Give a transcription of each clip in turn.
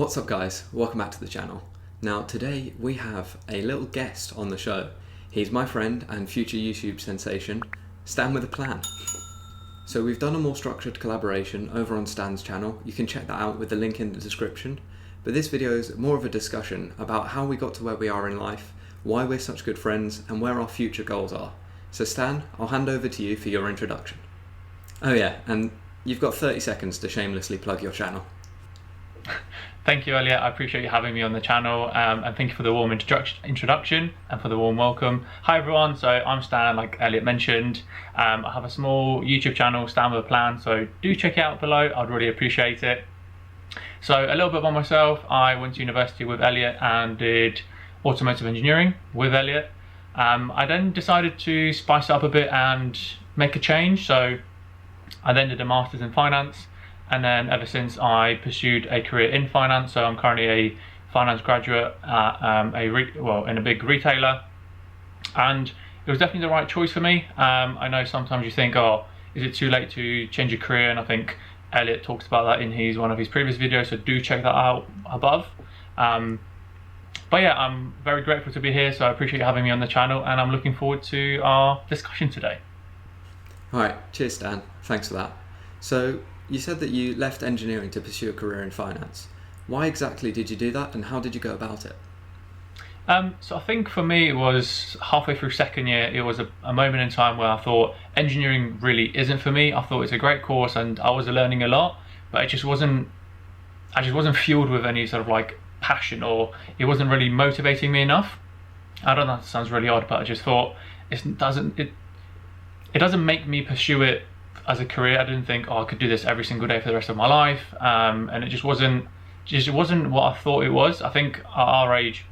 What's up guys, welcome back to the channel. Now today we have a little guest on the show. He's my friend and future YouTube sensation, Stan with a Plan. So we've done a more structured collaboration over on Stan's channel. You can check that out with the link in the description. But this video is more of a discussion about how we got to where we are in life, why we're such good friends and where our future goals are. So Stan, I'll hand over to you for your introduction. Oh yeah, and you've got 30 seconds to shamelessly plug your channel. Thank you, Elliot. I appreciate you having me on the channel, and thank you for the warm introduction and for the warm welcome. Hi everyone, so I'm Stan, like Elliot mentioned. I have a small YouTube channel, Stan with a Plan, so do check it out below. I'd really appreciate it. So a little bit about myself. I went to university with Elliot and did automotive engineering with Elliot. I then decided to spice it up a bit and make a change, so I then did a master's in finance. And then ever since I pursued a career in finance, so I'm currently a finance graduate at in a big retailer, and it was definitely the right choice for me. I know sometimes you think, oh, is it too late to change your career? And I think Elliot talks about that in one of his previous videos, so do check that out above. But yeah, I'm very grateful to be here, so I appreciate you having me on the channel, and I'm looking forward to our discussion today. All right, cheers Stan, thanks for that. So you said that you left engineering to pursue a career in finance. Why exactly did you do that and how did you go about it? So I think for me it was halfway through second year. It was a moment in time where I thought engineering really isn't for me. I thought it's a great course and I was learning a lot, but I just wasn't fueled with any sort of like passion, or it wasn't really motivating me enough. I don't know, that sounds really odd, but I just thought it doesn't make me pursue it as a career. I didn't think, oh, I could do this every single day for the rest of my life, and it just wasn't what I thought it was. I think at our age,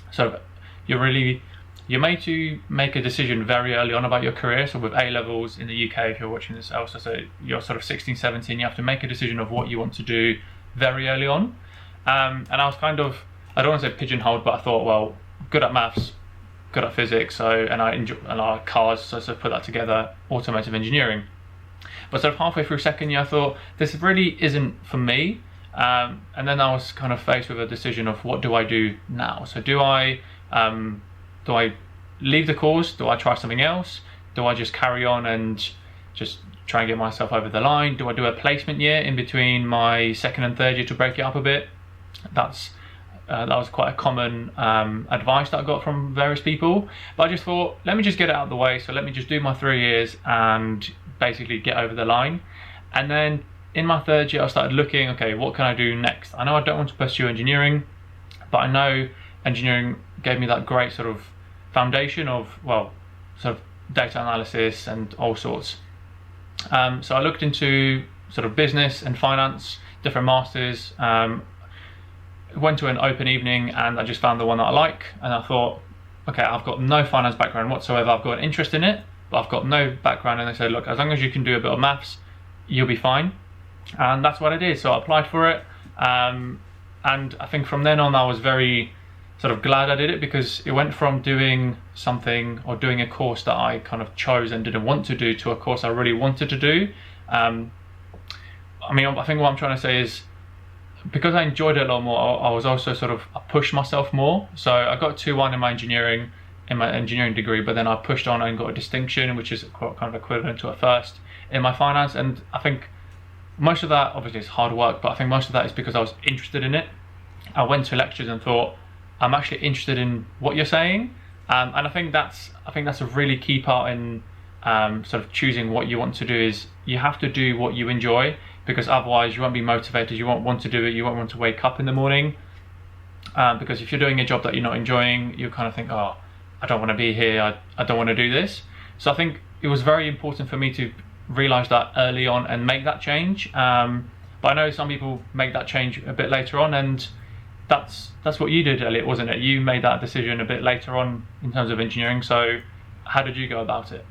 sort of, you're made to make a decision very early on about your career. So with A levels in the UK, if you're watching this also, so you're sort of 16, 17, you have to make a decision of what you want to do very early on. And I was kind of, I don't want to say pigeonholed, but I thought, well, good at maths, good at physics, and I like cars, so to put that together, automotive engineering. But sort of halfway through second year, I thought this really isn't for me. And then I was kind of faced with a decision of what do I do now? So do I leave the course? Do I try something else? Do I just carry on and just try and get myself over the line? Do I do a placement year in between my second and third year to break it up a bit? That was quite a common advice that I got from various people. But I just thought, let me just get it out of the way. So let me just do my 3 years and basically get over the line. And then in my third year I started looking, okay, what can I do next? I know I don't want to pursue engineering, but I know engineering gave me that great sort of foundation of, well, sort of data analysis and all sorts. So I looked into sort of business and finance, different masters, went to an open evening and I just found the one that I like, and I thought, okay, I've got no finance background whatsoever, I've got an interest in it, but I've got no background. And they said, look, as long as you can do a bit of maths, you'll be fine. And that's what I did. So I applied for it. And I think from then on, I was very sort of glad I did it, because it went from doing something or doing a course that I kind of chose and didn't want to do to a course I really wanted to do. I mean, I think what I'm trying to say is, because I enjoyed it a lot more, I was also sort of, I pushed myself more. So I got 2-1 in my engineering degree, but then I pushed on and got a distinction, which is kind of equivalent to a first in my finance. And I think most of that, obviously it's hard work, but I think most of that is because I was interested in it. I went to lectures and thought, I'm actually interested in what you're saying. And I think that's a really key part in sort of choosing what you want to do, is you have to do what you enjoy, because otherwise you won't be motivated, you won't want to do it, you won't want to wake up in the morning. Because if you're doing a job that you're not enjoying, you kind of think, oh, I don't want to be here, I don't want to do this. So I think it was very important for me to realize that early on and make that change. But I know some people make that change a bit later on, and that's what you did, Elliot, wasn't it? You made that decision a bit later on in terms of engineering. So how did you go about it?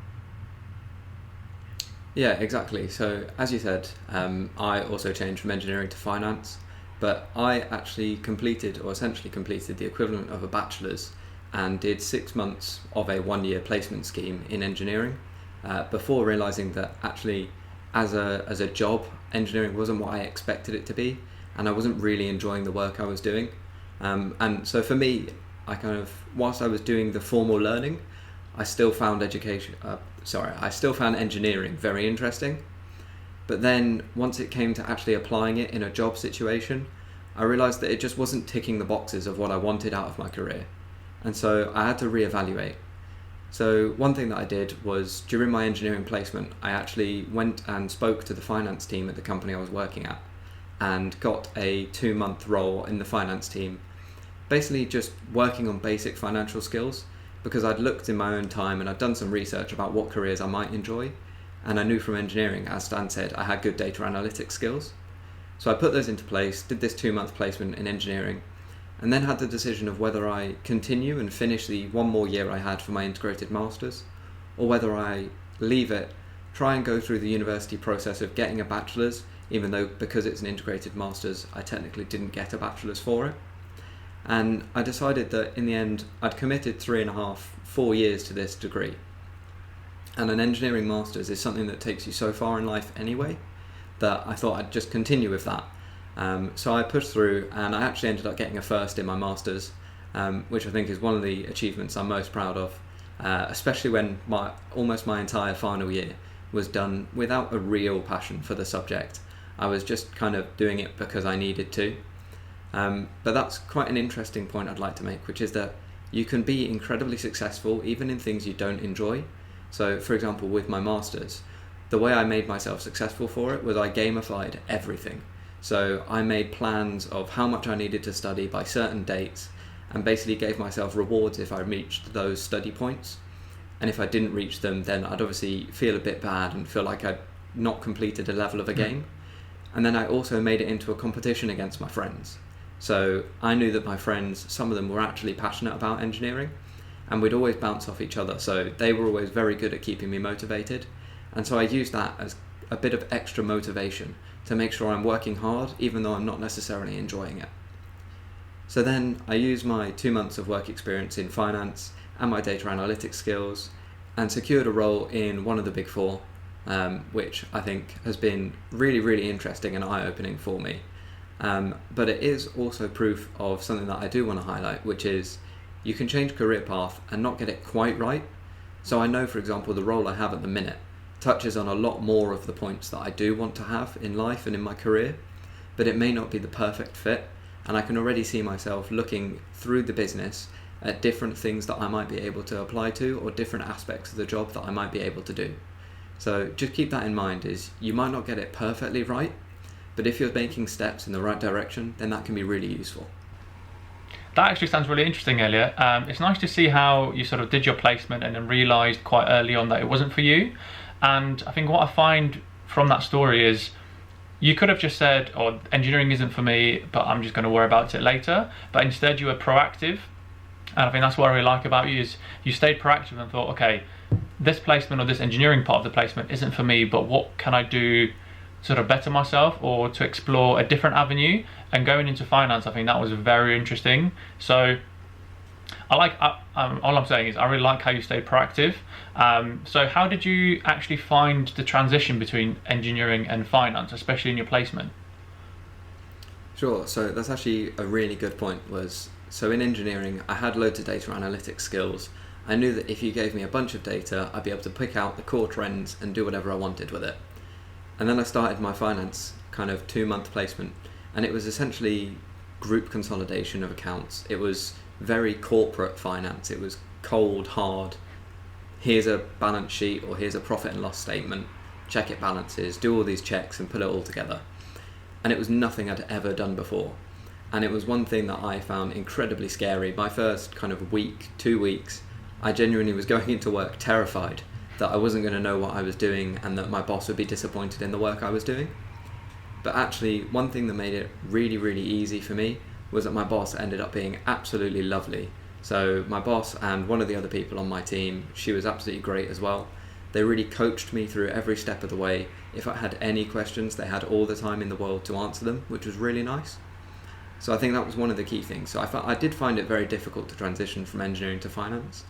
Yeah, exactly. So as you said, I also changed from engineering to finance, but I actually essentially completed the equivalent of a bachelor's and did 6 months of a 1-year placement scheme in engineering before realizing that actually as a job, engineering wasn't what I expected it to be. and I wasn't really enjoying the work I was doing. And so for me, whilst I was doing the formal learning, I still found engineering very interesting. But then once it came to actually applying it in a job situation, I realised that it just wasn't ticking the boxes of what I wanted out of my career. And so I had to reevaluate. So one thing that I did was, during my engineering placement, I actually went and spoke to the finance team at the company I was working at and got a 2-month role in the finance team, basically just working on basic financial skills, because I'd looked in my own time and I'd done some research about what careers I might enjoy, and I knew from engineering, as Stan said, I had good data analytics skills. So I put those into place, did this 2-month placement in engineering, and then had the decision of whether I continue and finish the 1 more year I had for my integrated masters, or whether I leave it, try and go through the university process of getting a bachelor's, even though because it's an integrated masters, I technically didn't get a bachelor's for it. And I decided that in the end, I'd committed 3.5, 4 years to this degree. And an engineering masters is something that takes you so far in life anyway, that I thought I'd just continue with that. So I pushed through, and I actually ended up getting a first in my masters, which I think is one of the achievements I'm most proud of, especially when almost my entire final year was done without a real passion for the subject. I was just kind of doing it because I needed to. But that's quite an interesting point I'd like to make, which is that you can be incredibly successful even in things you don't enjoy. So for example, with my masters, the way I made myself successful for it was I gamified everything. So I made plans of how much I needed to study by certain dates, and basically gave myself rewards if I reached those study points. And if I didn't reach them, then I'd obviously feel a bit bad and feel like I'd not completed a level of a game. And then I also made it into a competition against my friends. So I knew that my friends, some of them were actually passionate about engineering, and we'd always bounce off each other. So they were always very good at keeping me motivated. And so I used that as a bit of extra motivation to make sure I'm working hard, even though I'm not necessarily enjoying it. So then I used my 2 months of work experience in finance and my data analytics skills and secured a role in one of the big four, which I think has been really, really interesting and eye-opening for me. But it is also proof of something that I do want to highlight, which is you can change career path and not get it quite right. So I know, for example, the role I have at the minute touches on a lot more of the points that I do want to have in life and in my career, but it may not be the perfect fit, and I can already see myself looking through the business at different things that I might be able to apply to, or different aspects of the job that I might be able to do. So just keep that in mind, is you might not get it perfectly right, but if you're making steps in the right direction, then that can be really useful. That actually sounds really interesting, Elliot. It's nice to see how you sort of did your placement and then realised quite early on that it wasn't for you. And I think what I find from that story is you could have just said, oh, engineering isn't for me, but I'm just going to worry about it later. But instead you were proactive. And I think that's what I really like about you, is you stayed proactive and thought, okay, this placement or this engineering part of the placement isn't for me, but what can I do to sort of better myself or to explore a different avenue? And going into finance, I think that was very interesting. So all I'm saying is I really like how you stayed proactive. So how did you actually find the transition between engineering and finance, especially in your placement? Sure, so that's actually a really good point. So in engineering, I had loads of data analytics skills. I knew that if you gave me a bunch of data, I'd be able to pick out the core trends and do whatever I wanted with it. And then I started my finance kind of 2-month placement, and it was essentially group consolidation of accounts. It was very corporate finance. It was cold, hard. Here's a balance sheet, or here's a profit and loss statement. Check it balances, do all these checks and put it all together. And it was nothing I'd ever done before. And it was one thing that I found incredibly scary. My first kind of week, 2 weeks, I genuinely was going into work terrified that I wasn't going to know what I was doing and that my boss would be disappointed in the work I was doing. But actually, one thing that made it really, really easy for me was that my boss ended up being absolutely lovely. So my boss and one of the other people on my team, she was absolutely great as well. They really coached me through every step of the way. If I had any questions, they had all the time in the world to answer them, which was really nice. So I think that was one of the key things. So I did find it very difficult to transition from engineering to finance.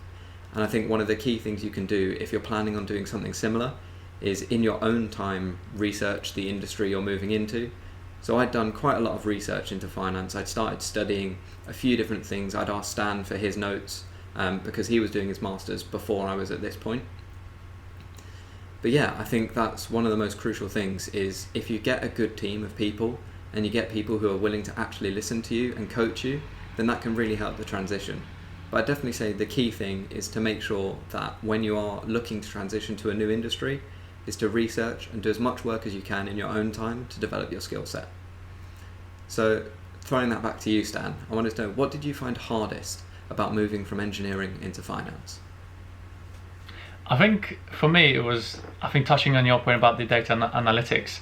And I think one of the key things you can do if you're planning on doing something similar is in your own time research the industry you're moving into. So I'd done quite a lot of research into finance. I'd started studying a few different things. I'd asked Stan for his notes because he was doing his masters before I was at this point. But yeah, I think that's one of the most crucial things, is if you get a good team of people and you get people who are willing to actually listen to you and coach you, then that can really help the transition. But I'd definitely say the key thing is to make sure that when you are looking to transition to a new industry, is to research and do as much work as you can in your own time to develop your skill set. So throwing that back to you, Stan, I wanted to know, what did you find hardest about moving from engineering into finance? I think for me, it was, touching on your point about the data analytics,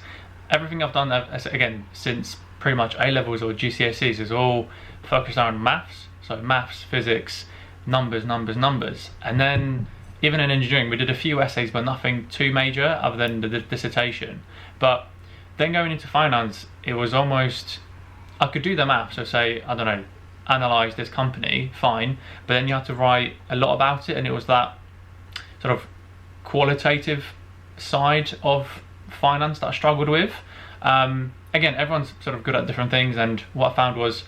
everything I've done, again, since pretty much A-levels or GCSEs is all focused on maths. So maths, physics, numbers. And then even in engineering, we did a few essays, but nothing too major other than the dissertation. But then going into finance, it was almost, I could do the maths, so say, I don't know, analyze this company, fine, but then you had to write a lot about it, and it was that sort of qualitative side of finance that I struggled with. Again, everyone's sort of good at different things, and what I found was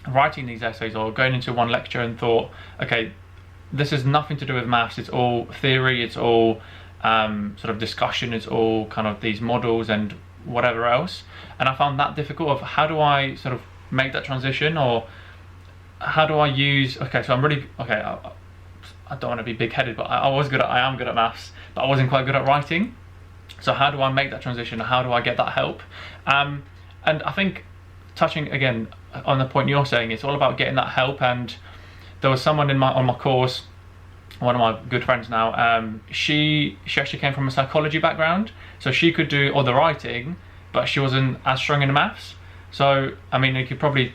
writing these essays or going into one lecture and thought, okay, this has nothing to do with maths, it's all theory, it's all sort of discussion, it's all kind of these models and whatever else. And I found that difficult of how do I sort of make that transition, or how do I use, I don't want to be big-headed, but I am good at maths, but I wasn't quite good at writing. So how do I make that transition? How do I get that help? And I think, touching again on the point you're saying, it's all about getting that help. And there was someone on my course, one of my good friends now, she actually came from a psychology background, so she could do all the writing, but she wasn't as strong in the maths. So I mean, you could probably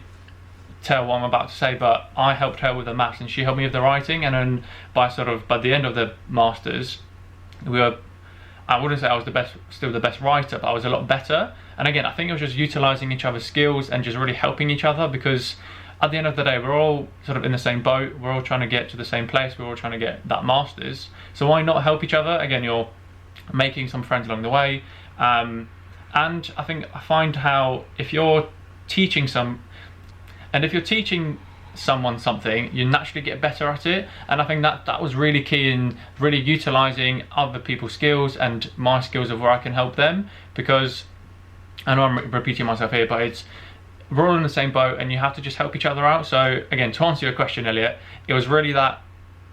tell what I'm about to say, but I helped her with the maths and she helped me with the writing. And then by the end of the masters, I wouldn't say I was still the best writer, but I was a lot better. And again, I think it was just utilizing each other's skills and just really helping each other, because at the end of the day, we're all sort of in the same boat. We're all trying to get to the same place. We're all trying to get that masters. So why not help each other? Again, you're making some friends along the way. And I find how if you're teaching someone something, you naturally get better at it. And I think that was really key in really utilizing other people's skills and my skills of where I can help them, because I know I'm repeating myself here, but we're all in the same boat and you have to just help each other out. So again, to answer your question, Elliot, it was really that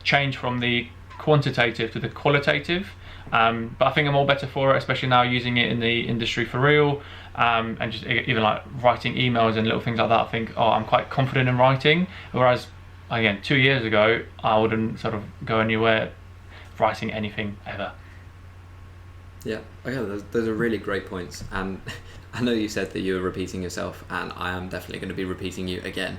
change from the quantitative to the qualitative. But I think I'm all better for it, especially now using it in the industry for real, and just even like writing emails and little things like that. I think, I'm quite confident in writing, whereas again 2 years ago I wouldn't sort of go anywhere writing anything ever. Yeah, okay, those are really great points, and I know you said that you were repeating yourself, and I am definitely going to be repeating you again.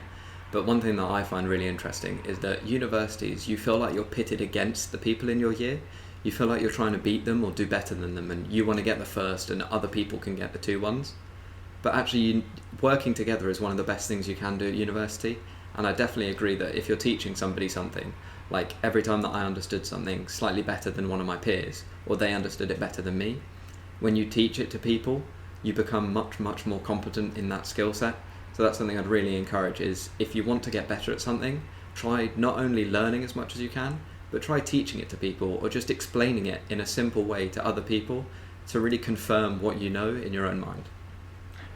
But one thing that I find really interesting is that universities, you feel like you're pitted against the people in your year. You feel like you're trying to beat them or do better than them, and you want to get the first and other people can get the 2-1s. But actually, working together is one of the best things you can do at university. And I definitely agree that if you're teaching somebody something, like every time that I understood something slightly better than one of my peers, or they understood it better than me, when you teach it to people, you become much, much more competent in that skill set. So that's something I'd really encourage, is if you want to get better at something, try not only learning as much as you can, but try teaching it to people, or just explaining it in a simple way to other people to really confirm what you know in your own mind.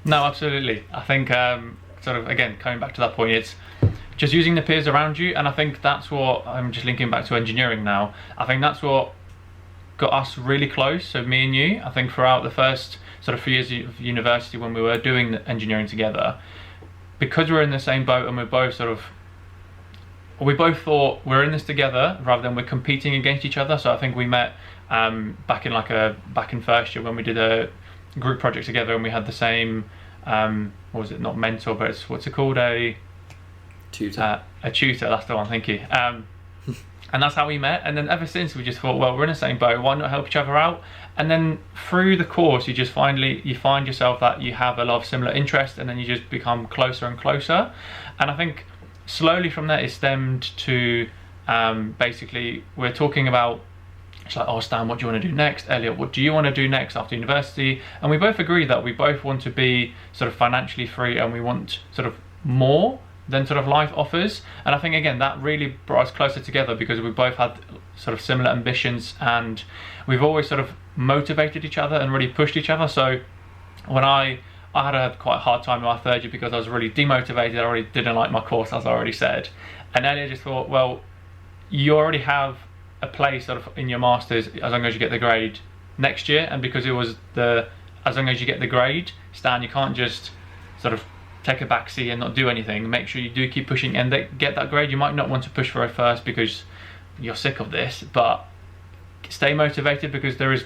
No, absolutely. I think sort of, again, coming back to that point, it's just using the peers around you. And I think that's what, I'm just linking back to engineering now, I think that's what got us really close, so me and you. I think throughout the first sort of few years of university when we were doing the engineering together, because we're in the same boat and we both thought we're in this together rather than we're competing against each other. So I think we met back in first year when we did a group project together, and we had the same what was it, not mentor, but what's it called, a tutor. A tutor, that's the one, thank you. And that's how we met. And then ever since, we just thought, well, we're in the same boat, why not help each other out? And then through the course, you find yourself that you have a lot of similar interests, and then you just become closer and closer. And I think slowly from that it stemmed to basically we're talking about It's like, oh Stan, what do you want to do next? Elliot, what do you want to do next after university? And we both agree that we both want to be sort of financially free, and we want sort of more than sort of life offers. And I think again that really brought us closer together, because we both had sort of similar ambitions, and we've always sort of motivated each other and really pushed each other. So when I had a quite a hard time in my third year because I was really demotivated. I already didn't like my course, as I already said. And Elliot just thought, well, you already have a place sort of in your masters as long as you get the grade next year. And because it was as long as you get the grade, Stan, you can't just sort of take a back seat and not do anything. Make sure you do keep pushing and get that grade. You might not want to push for a first because you're sick of this, but stay motivated because there is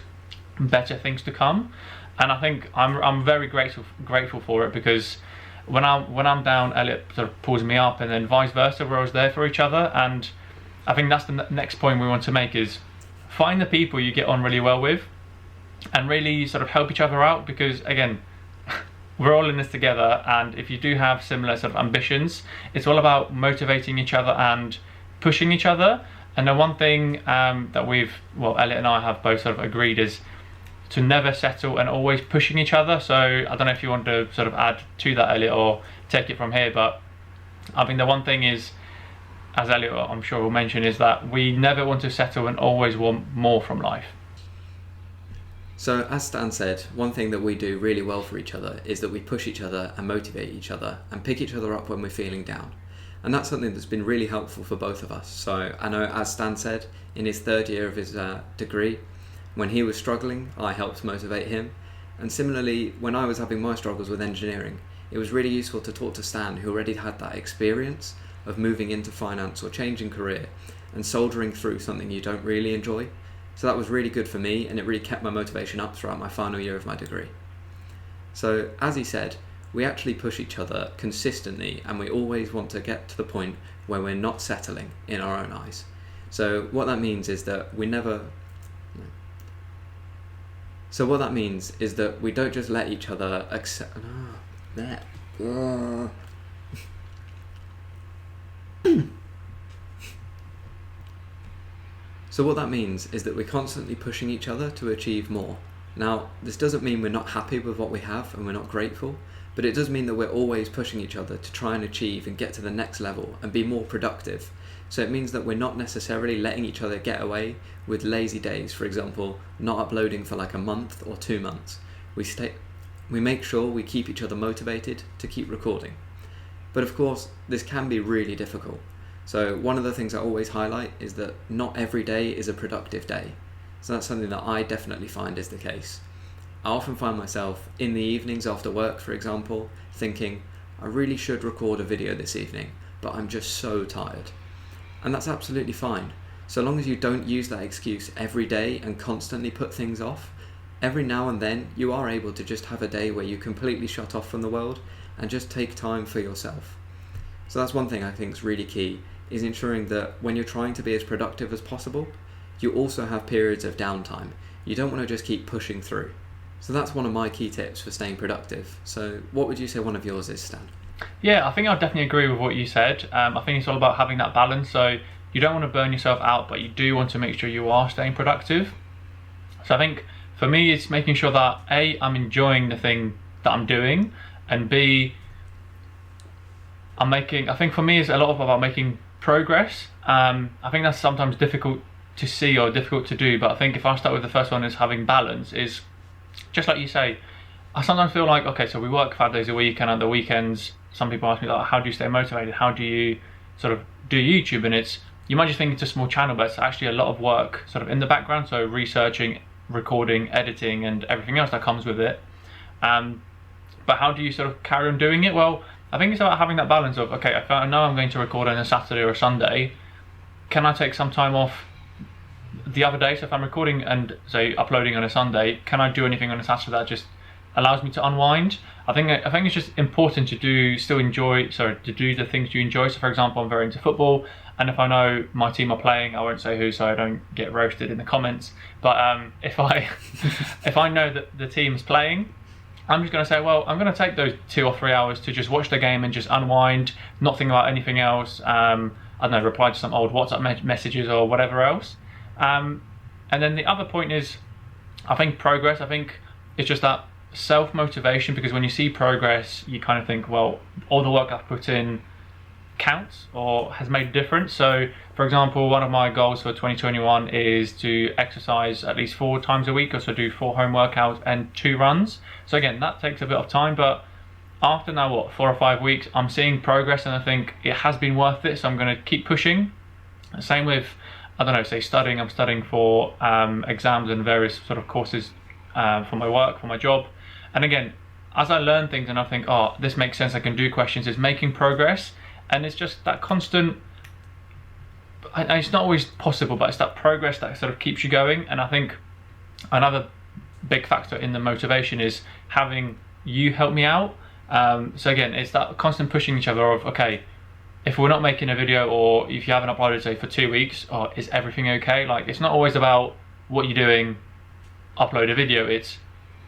better things to come. And I think I'm very grateful for it, because when I'm down, Elliot sort of pulls me up, and then vice versa, we're always there for each other. And I think that's the next point we want to make, is find the people you get on really well with and really sort of help each other out, because again, we're all in this together, and if you do have similar sort of ambitions, it's all about motivating each other and pushing each other. And the one thing that Elliot and I have both sort of agreed is to never settle and always pushing each other. So I don't know if you want to sort of add to that, Elliot, or take it from here, but I think the one thing is, as Elliot I'm sure will mention, is that we never want to settle and always want more from life. So as Stan said, one thing that we do really well for each other is that we push each other and motivate each other and pick each other up when we're feeling down. And that's something that's been really helpful for both of us. So I know, as Stan said, in his third year of his degree, when he was struggling, I helped motivate him. And similarly, when I was having my struggles with engineering, it was really useful to talk to Stan, who already had that experience of moving into finance or changing career and soldiering through something you don't really enjoy. So that was really good for me, and it really kept my motivation up throughout my final year of my degree. So as he said, we actually push each other consistently, and we always want to get to the point where we're not settling in our own eyes. So what that means is that we don't just let each other accept. So what that means is that we're constantly pushing each other to achieve more. Now, this doesn't mean we're not happy with what we have and we're not grateful, but it does mean that we're always pushing each other to try and achieve and get to the next level and be more productive. So it means that we're not necessarily letting each other get away with lazy days, for example, not uploading for like a month or 2 months. We make sure we keep each other motivated to keep recording. But of course, this can be really difficult. So one of the things I always highlight is that not every day is a productive day. So that's something that I definitely find is the case. I often find myself in the evenings after work, for example, thinking, I really should record a video this evening, but I'm just so tired. And that's absolutely fine. So long as you don't use that excuse every day and constantly put things off, every now and then you are able to just have a day where you completely shut off from the world and just take time for yourself. So that's one thing I think is really key, is ensuring that when you're trying to be as productive as possible, you also have periods of downtime. You don't want to just keep pushing through. So that's one of my key tips for staying productive. So what would you say one of yours is, Stan? Yeah, I think I definitely agree with what you said. I think it's all about having that balance. So you don't want to burn yourself out, but you do want to make sure you are staying productive. So I think for me, it's making sure that A, I'm enjoying the thing that I'm doing, and B, I think for me it's a lot about making progress. I think that's sometimes difficult to see or difficult to do, but I think if I start with the first one, is having balance, is just like you say, I sometimes feel like, okay, so we work 5 days a week, and at the weekends, some people ask me, like, how do you stay motivated? How do you sort of do YouTube? And you might just think it's a small channel, but it's actually a lot of work sort of in the background. So researching, recording, editing, and everything else that comes with it. But how do you sort of carry on doing it? Well, I think it's about having that balance of, okay, if I know I'm going to record on a Saturday or a Sunday, can I take some time off the other day? So if I'm recording and say uploading on a Sunday, can I do anything on a Saturday that just allows me to unwind? I think it's just important to do the things you enjoy. So for example, I'm very into football, and if I know my team are playing, I won't say who so I don't get roasted in the comments, but if I know that the team's playing, I'm just going to say, well, I'm going to take those 2 or 3 hours to just watch the game and just unwind, not think about anything else. I don't know, reply to some old WhatsApp messages or whatever else. And And then the other point is, I think progress, I think it's just that self-motivation, because when you see progress, you kind of think, well, all the work I've put in counts or has made a difference. So for example, one of my goals for 2021 is to exercise at least 4 times a week, or so do 4 home workouts and 2 runs. So again, that takes a bit of time, but after now, what, 4 or 5 weeks, I'm seeing progress, and I think it has been worth it, so I'm going to keep pushing. Same with, I don't know, say studying. I'm studying for exams and various sort of courses for my work, for my job. And again, as I learn things and I think, oh, this makes sense, I can do questions, it's making progress. And it's just that constant, it's not always possible, but it's that progress that sort of keeps you going. And I think another big factor in the motivation is having you help me out. So again, it's that constant pushing each other of, okay, if we're not making a video, or if you haven't uploaded, say, for 2 weeks, or is everything okay? Like, it's not always about what you're doing, upload a video. It's,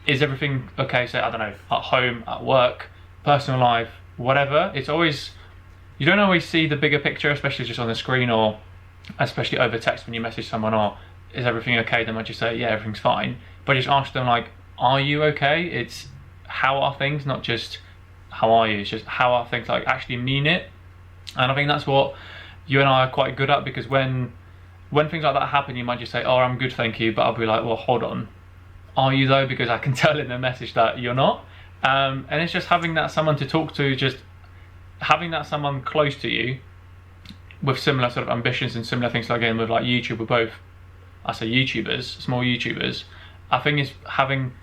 is everything okay? Say, I don't know, at home, at work, personal life, whatever. It's always, you don't always see the bigger picture, especially just on the screen, or especially over text when you message someone, or is everything okay? They might just say, yeah, everything's fine. But just ask them, like, are you okay? It's how are things, not just how are you, it's just how are things, like actually mean it. And I think that's what you and I are quite good at, because when things like that happen, you might just say, oh, I'm good, thank you. But I'll be like, well, hold on. Are you though? Because I can tell in the message that you're not. And it's just having that someone to talk to, just having that someone close to you with similar sort of ambitions and similar things. Like, again, with like YouTube, we're both, I say YouTubers, small YouTubers. I think it's having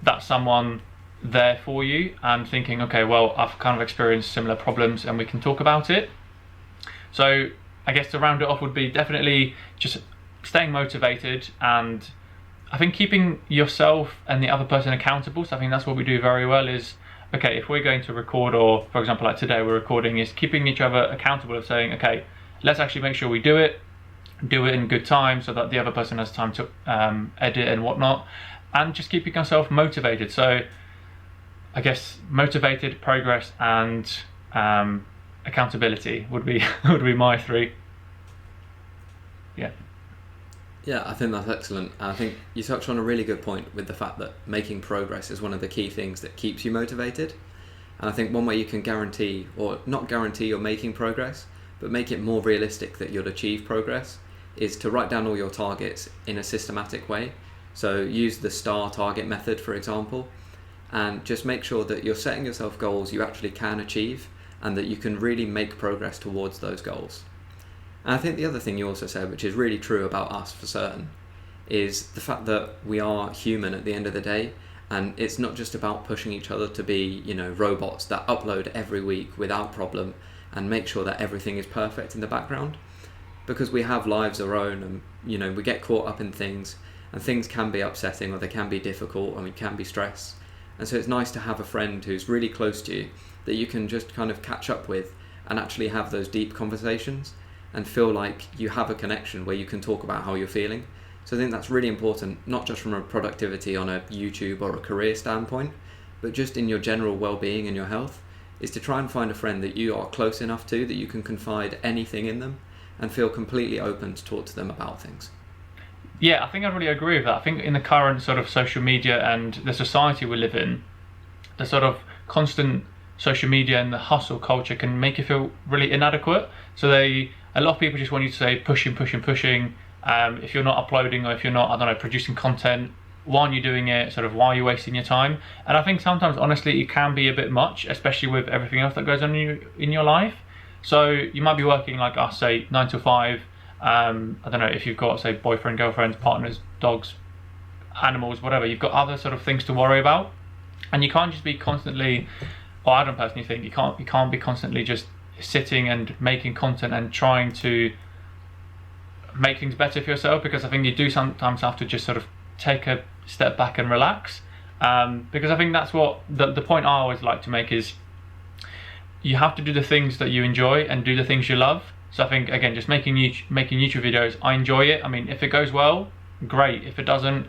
that someone there for you and thinking, okay, well, I've kind of experienced similar problems and we can talk about it. So I guess to round it off would be definitely just staying motivated, and I think keeping yourself and the other person accountable. So I think that's what we do very well is, okay, if we're going to record, or for example, like today we're recording, is keeping each other accountable of saying, okay, let's actually make sure we do it in good time so that the other person has time to edit and whatnot, and just keeping yourself motivated. So I guess motivated, progress, and accountability would be would be my 3. Yeah, I think that's excellent. And I think you touched on a really good point with the fact that making progress is one of the key things that keeps you motivated. And I think one way you can guarantee, or not guarantee you're making progress, but make it more realistic that you'll achieve progress, is to write down all your targets in a systematic way. So use the STAR target method, for example, and just make sure that you're setting yourself goals you actually can achieve, and that you can really make progress towards those goals. And I think the other thing you also said, which is really true about us for certain, is the fact that we are human at the end of the day, and it's not just about pushing each other to be, robots that upload every week without problem and make sure that everything is perfect in the background, because we have lives of our own, and we get caught up in things, and things can be upsetting, or they can be difficult, and we can be stressed. And so it's nice to have a friend who's really close to you that you can just kind of catch up with and actually have those deep conversations and feel like you have a connection where you can talk about how you're feeling. So I think that's really important, not just from a productivity on a YouTube or a career standpoint, but just in your general well-being and your health, is to try and find a friend that you are close enough to that you can confide anything in them and feel completely open to talk to them about things. Yeah, I think I really agree with that. I think in the current sort of social media and the society we live in, the sort of constant social media and the hustle culture can make you feel really inadequate. So a lot of people just want you to say pushing. If you're not uploading, or if you're not, I don't know, producing content, why aren't you doing it? Sort of, why are you wasting your time? And I think sometimes, honestly, it can be a bit much, especially with everything else that goes on in your life. So you might be working like us, say 9 to 5. I don't know, if you've got, say, boyfriend, girlfriends, partners, dogs, animals, whatever, you've got other sort of things to worry about, and you can't just be constantly, or I don't personally think you can't be constantly just sitting and making content and trying to make things better for yourself, because I think you do sometimes have to just sort of take a step back and relax, because I think that's what the point I always like to make is, you have to do the things that you enjoy and do the things you love. So I think, again, just making YouTube videos, I enjoy it. I mean, if it goes well, great. If it doesn't,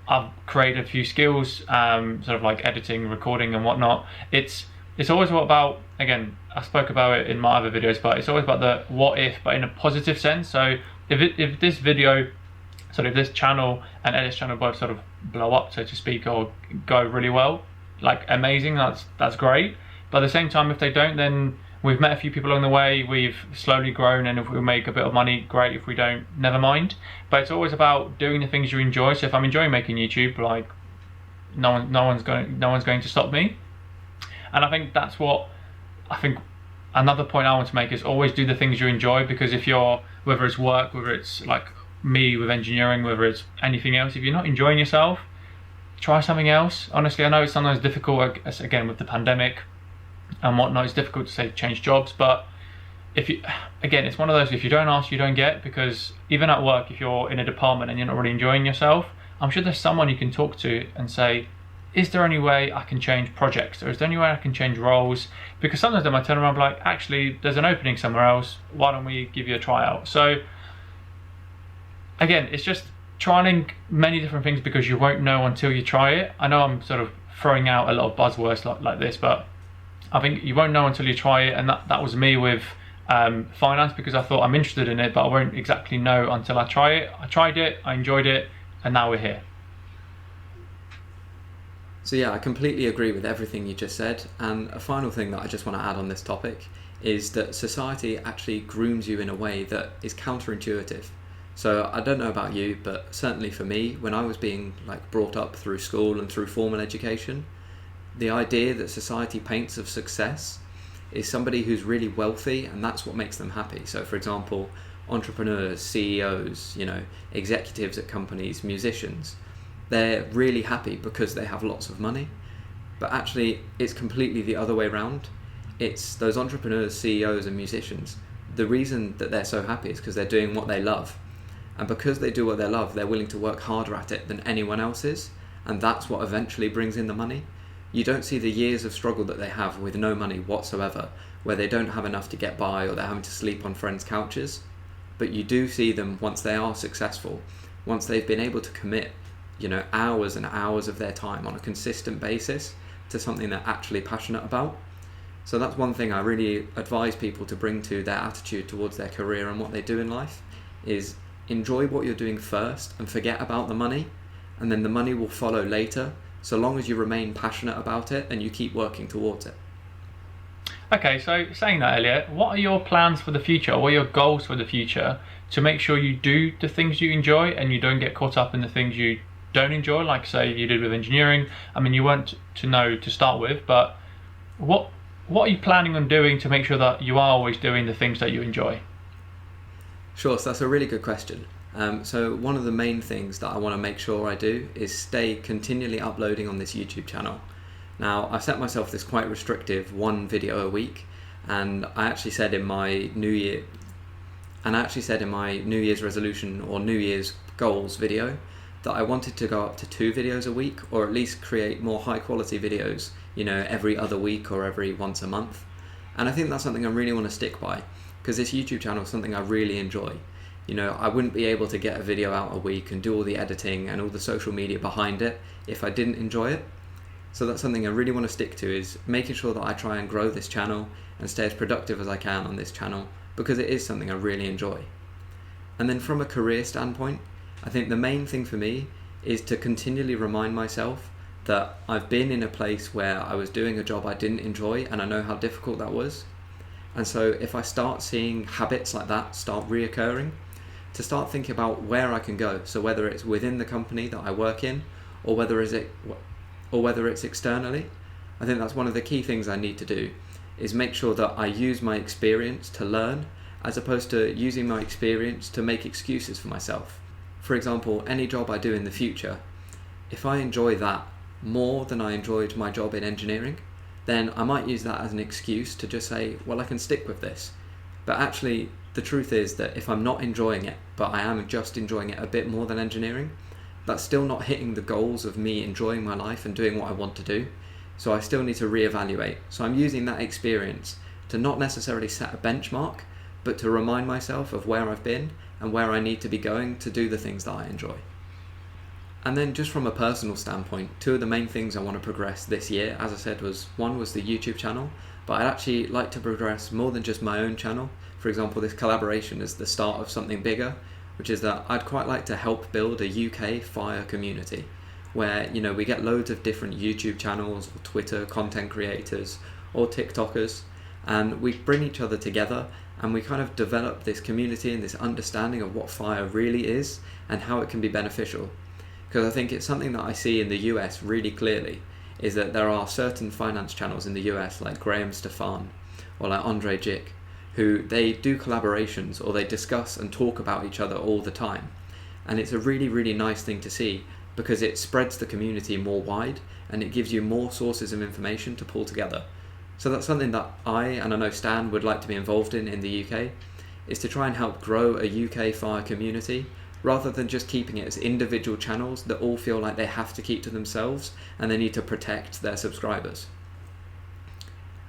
I've created a few skills, sort of like editing, recording and whatnot. It's always about, again, I spoke about it in my other videos, but it's always about the what if, but in a positive sense. So if this video So if this channel and Edit's channel both sort of blow up, so to speak, or go really well, like amazing, that's great. But at the same time, if they don't, then we've met a few people along the way, we've slowly grown, and if we make a bit of money, great. If we don't, never mind. But it's always about doing the things you enjoy. So if I'm enjoying making YouTube, like no one's going to stop me. And I think that's what another point I want to make is always do the things you enjoy, because if you're, whether it's work, whether it's like me with engineering, whether it's anything else, if you're not enjoying yourself, try something else. Honestly, I know it's sometimes difficult, again with the pandemic and whatnot, it's difficult to say change jobs, but if you, again, it's one of those, if you don't ask, you don't get, because even at work, if you're in a department and you're not really enjoying yourself, I'm sure there's someone you can talk to and say, is there any way I can change projects, or is there any way I can change roles? Because sometimes they might turn around and be like, actually, there's an opening somewhere else, why don't we give you a tryout? So again, it's just trying many different things, because you won't know until you try it. I know I'm sort of throwing out a lot of buzzwords like this, but I think you won't know until you try it, and that was me with finance, because I thought I'm interested in it, but I won't exactly know until I try it. I tried it, I enjoyed it, and now we're here. So yeah, I completely agree with everything you just said. And a final thing that I just want to add on this topic is that society actually grooms you in a way that is counterintuitive. So I don't know about you, but certainly for me, when I was being brought up through school and through formal education, the idea that society paints of success is somebody who's really wealthy, and that's what makes them happy. So for example, entrepreneurs, CEOs, executives at companies, musicians, they're really happy because they have lots of money. But actually, it's completely the other way around. It's those entrepreneurs, CEOs, and musicians. The reason that they're so happy is because they're doing what they love. And because they do what they love, they're willing to work harder at it than anyone else is. And that's what eventually brings in the money. You don't see the years of struggle that they have with no money whatsoever, where they don't have enough to get by, or they're having to sleep on friends' couches. But you do see them once they are successful, once they've been able to commit hours and hours of their time on a consistent basis to something they're actually passionate about. So that's one thing I really advise people to bring to their attitude towards their career and what they do in life, is enjoy what you're doing first and forget about the money, and then the money will follow later, so long as you remain passionate about it and you keep working towards it. Okay, so saying that, Elliot, what are your plans for the future? What are your goals for the future to make sure you do the things you enjoy and you don't get caught up in the things you don't enjoy, like say you did with engineering? I mean, you weren't to know to start with, but what are you planning on doing to make sure that you are always doing the things that you enjoy? Sure, so that's a really good question. So one of the main things that I want to make sure I do is stay continually uploading on this YouTube channel. Now, I've set myself this quite restrictive 1 video a week, and I actually said in my New Year's resolution or New Year's goals video that I wanted to go up to 2 videos a week, or at least create more high quality videos, every other week or every once a month. And I think that's something I really want to stick by, because this YouTube channel is something I really enjoy. I wouldn't be able to get a video out a week and do all the editing and all the social media behind it if I didn't enjoy it. So that's something I really want to stick to, is making sure that I try and grow this channel and stay as productive as I can on this channel, because it is something I really enjoy. And then from a career standpoint, I think the main thing for me is to continually remind myself that I've been in a place where I was doing a job I didn't enjoy, and I know how difficult that was. And so if I start seeing habits like that start reoccurring, to start thinking about where I can go. So whether it's within the company that I work in, or whether it's externally, I think that's one of the key things I need to do, is make sure that I use my experience to learn, as opposed to using my experience to make excuses for myself. For example, any job I do in the future, if I enjoy that more than I enjoyed my job in engineering, then I might use that as an excuse to just say, well, I can stick with this. But actually, the truth is that if I'm not enjoying it, but I am just enjoying it a bit more than engineering, that's still not hitting the goals of me enjoying my life and doing what I want to do. So I still need to reevaluate. So I'm using that experience to not necessarily set a benchmark, but to remind myself of where I've been and where I need to be going to do the things that I enjoy. And then just from a personal standpoint, 2 of the main things I want to progress this year, as I said, one was the YouTube channel, but I'd actually like to progress more than just my own channel. For example, this collaboration is the start of something bigger. which is that I'd quite like to help build a UK fire community where, you know, we get loads of different YouTube channels or Twitter content creators or TikTokers, and we bring each other together and we kind of develop this community and this understanding of what fire really is and how it can be beneficial. Because I think it's something that I see in the US really clearly, is that there are certain finance channels in the US like Graham Stefan or like Andre Jick, who they do collaborations or they discuss and talk about each other all the time. And it's a really, really nice thing to see, because it spreads the community more wide and it gives you more sources of information to pull together. So that's something that I know Stan would like to be involved in the UK, is to try and help grow a UK fire community rather than just keeping it as individual channels that all feel like they have to keep to themselves and they need to protect their subscribers.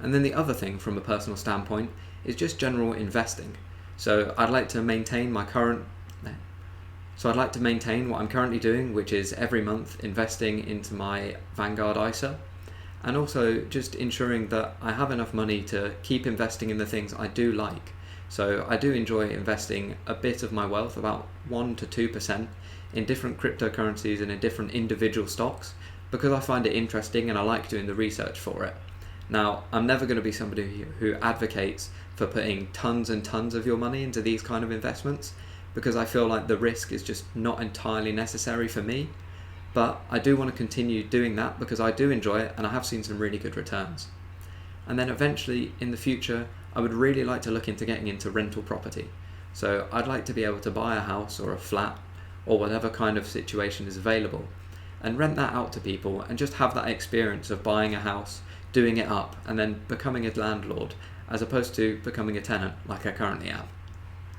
And then the other thing from a personal standpoint is just general investing. So I'd like to maintain what I'm currently doing, which is every month investing into my Vanguard ISA, and also just ensuring that I have enough money to keep investing in the things I do like. So I do enjoy investing a bit of my wealth, about 1 to 2%, in different cryptocurrencies and in different individual stocks, because I find it interesting and I like doing the research for it. Now, I'm never going to be somebody who advocates for putting tons and tons of your money into these kind of investments, because I feel like the risk is just not entirely necessary for me. But I do want to continue doing that because I do enjoy it and I have seen some really good returns. And then eventually in the future, I would really like to look into getting into rental property. So I'd like to be able to buy a house or a flat or whatever kind of situation is available and rent that out to people and just have that experience of buying a house, doing it up, and then becoming a landlord as opposed to becoming a tenant like I currently am.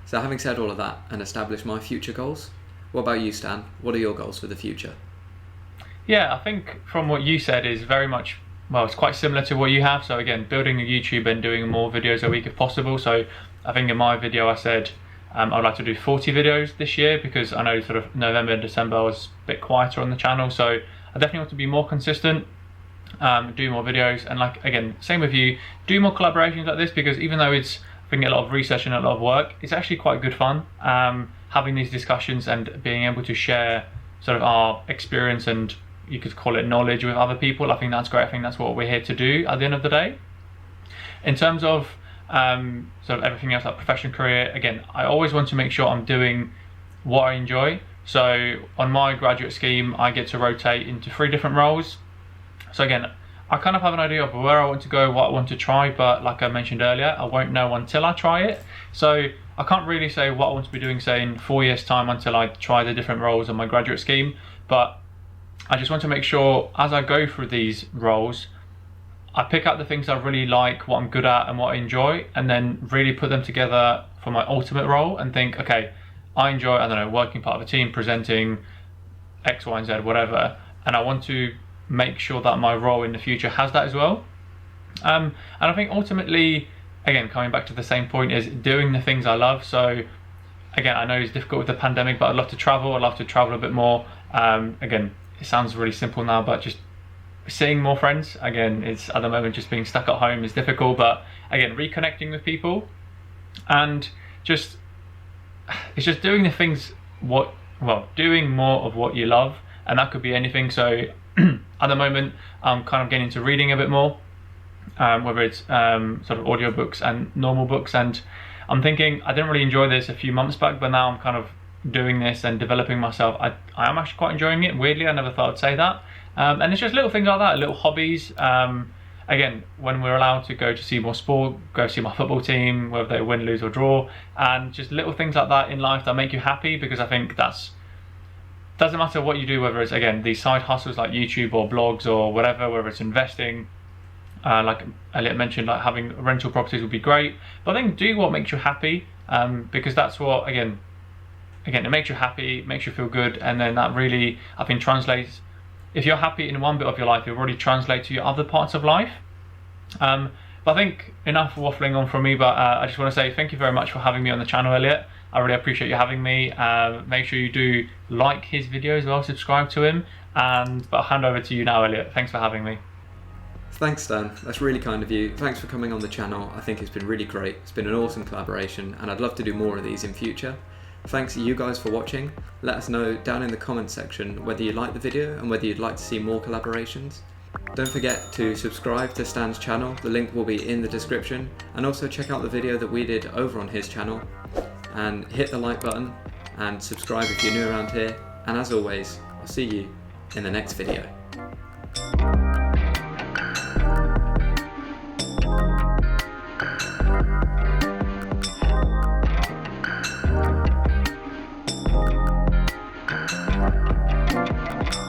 So having said all of that and established my future goals, what about you, Stan? What are your goals for the future? Yeah, I think from what you said is very much, well, it's quite similar to what you have. So again, building a YouTube and doing more videos a week if possible. So I think in my video I said I'd like to do 40 videos this year, because I know sort of November and December I was a bit quieter on the channel. So I definitely want to be more consistent, do more videos, and like, again, same with you, do more collaborations like this, because even though it's, I think, a lot of research and a lot of work, it's actually quite good fun having these discussions and being able to share sort of our experience and, you could call it, knowledge with other people. I think that's great. I think that's what we're here to do at the end of the day. In terms of sort of everything else, like professional career, again, I always want to make sure I'm doing what I enjoy. So on my graduate scheme, I get to rotate into 3 different roles. So again, I kind of have an idea of where I want to go, what I want to try, but like I mentioned earlier, I won't know until I try it. So I can't really say what I want to be doing, say, in 4 years' time until I try the different roles on my graduate scheme. But I just want to make sure as I go through these roles, I pick out the things I really like, what I'm good at and what I enjoy, and then really put them together for my ultimate role and think, okay, I enjoy, I don't know, working part of a team, presenting X, Y, and Z, whatever, and I want to make sure that my role in the future has that as well. And I think ultimately, again, coming back to the same point, is doing the things I love. So again, I know it's difficult with the pandemic, but I'd love to travel. I'd love to travel a bit more. Again, it sounds really simple now, but just seeing more friends. Again, it's at the moment just being stuck at home is difficult, but again, reconnecting with people and just, it's just doing the things doing more of what you love, and that could be anything. So at the moment, I'm kind of getting into reading a bit more, whether it's sort of audiobooks and normal books, and I'm thinking I didn't really enjoy this a few months back, but now I'm kind of doing this and developing myself. I am actually quite enjoying it. Weirdly, I never thought I'd say that. And it's just little things like that, little hobbies. Again, when we're allowed to go to see more sport, go see my football team, whether they win, lose or draw, and just little things like that in life that make you happy, because I think that's, doesn't matter what you do, whether it's, again, these side hustles like YouTube or blogs or whatever, whether it's investing, like Elliot mentioned, like having rental properties would be great, but I think do what makes you happy, because that's what, again, it makes you happy, makes you feel good, and then that really, I think, translates. If you're happy in one bit of your life, it will really translate to your other parts of life. But I think enough waffling on from me, but I just want to say thank you very much for having me on the channel, Elliot. I really appreciate you having me. Make sure you do like his video as well, subscribe to him, but I'll hand over to you now, Elliot. Thanks for having me. Thanks, Stan. That's really kind of you. Thanks for coming on the channel. I think it's been really great. It's been an awesome collaboration, and I'd love to do more of these in future. Thanks you guys for watching. Let us know down in the comments section whether you like the video and whether you'd like to see more collaborations. Don't forget to subscribe to Stan's channel, the link will be in the description, and also check out the video that we did over on his channel, and hit the like button and subscribe if you're new around here, and as always, I'll see you in the next video.